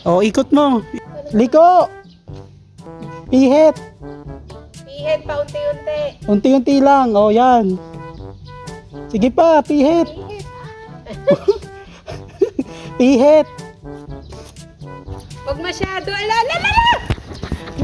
O, ikot mo. Liko! Pihit! Pihit pa unti-unti. Unti-unti lang. O, yan. Sige pa, pihit. Pihit. Huwag masyado. Ala.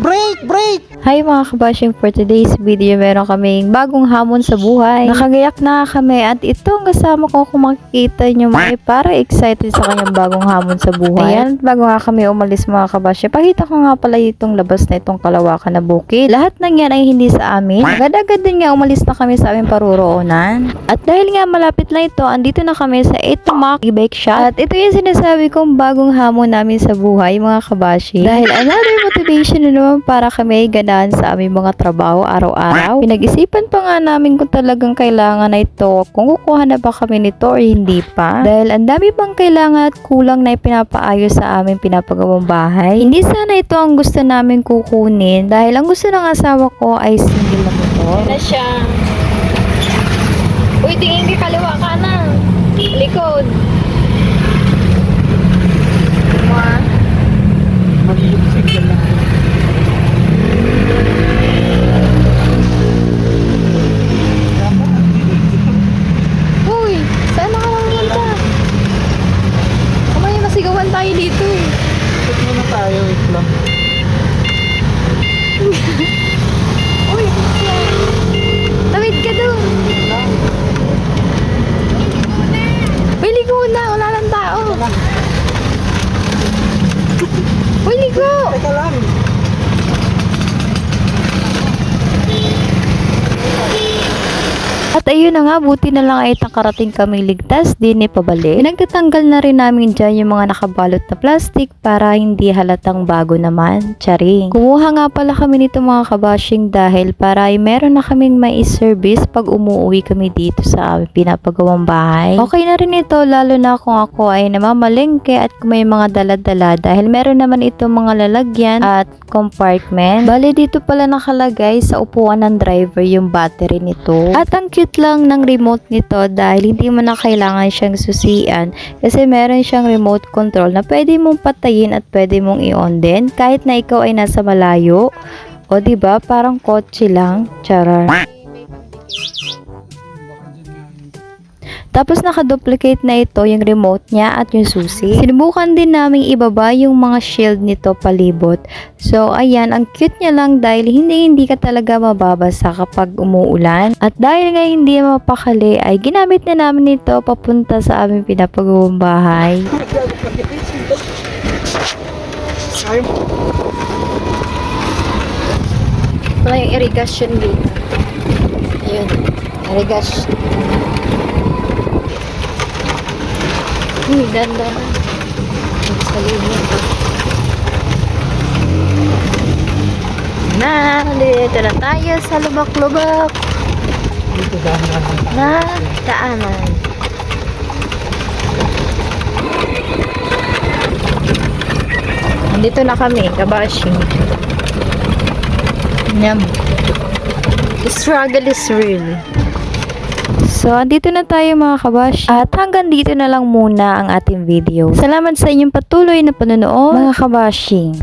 Break! Break! Hi mga kabashing, for today's video meron kaming bagong hamon sa buhay. Nakagayak na kami at ito ang kasama ko, kung makikita nyo may para excited sa kanyang bagong hamon sa buhay. Ayan, bago nga kami umalis mga kabashing, pakita ko nga pala itong labas na itong Kalawakan na bukid. Lahat ng yan ay hindi sa amin. Agad-agad din nga umalis na kami sa aming paruroonan. At dahil nga malapit lang ito, andito na kami sa Itomac e-bike shop. At ito yung sinasabi kong bagong hamon namin sa buhay mga kabashing. Dahil another motivation na naman para kami ganahan sa aming mga trabaho araw-araw. Pinag-isipan pa nga namin kung talagang kailangan na ito, kung kukuha na ba kami nito or hindi pa. Dahil ang dami pang kailangan at kulang na ipinapaayos sa aming pinapagawang bahay. Hindi sana ito ang gusto namin kukunin dahil ang gusto ng asawa ko ay single na motor. Na siya. Uy, tingin ka kaliwa ka na. Likod. Uy, saan na ka naman? Kamay, masigawan tayo dito. Ikot muna tayo. Wait lang. Uy, tawid ka doon. Uy, ligo na. Wala lang tao. Uy, ligo. Teka lang. At ayun na nga, buti na lang ay nakarating kami ligtas din pabalik. Pinagtatanggal na rin namin dyan yung mga nakabalot na plastic para hindi halatang bago naman. Charing. Kumuha nga pala kami nito mga kabashing dahil para ay meron na kaming may service pag umuwi kami dito sa aming pinapagawang bahay. Okay na rin ito lalo na kung ako ay namamalengke at kung may mga dala-dala dahil meron naman ito mga lalagyan at compartment. Bali dito pala nakalagay sa upuan ng driver yung battery nito. At ang cute lang ng remote nito dahil hindi mo na kailangan siyang susian kasi meron siyang remote control na pwede mong patayin at pwede mong i-on din kahit na ikaw ay nasa malayo. O diba, parang kotse lang. Charar. Tapos nakaduplicate na ito yung remote niya at yung susi. Sinubukan din namin ibaba yung mga shield nito palibot. So ayan, ang cute niya lang dahil hindi ka talaga mababasa kapag umuulan. At dahil nga hindi mapakali ay ginamit na namin ito papunta sa aming pinapagawang bahay. Ito yung irrigation dito. Ayun. Irrigation. Ganda. Sa linya. Dito na tayo sa lubak-lubak Dito daan na daanan. Nandito na kami, kabashing. The struggle is real. So, andito na tayo mga kabash. At hanggang dito na lang muna ang ating video. Salamat sa inyong patuloy na panonood mga kabashing.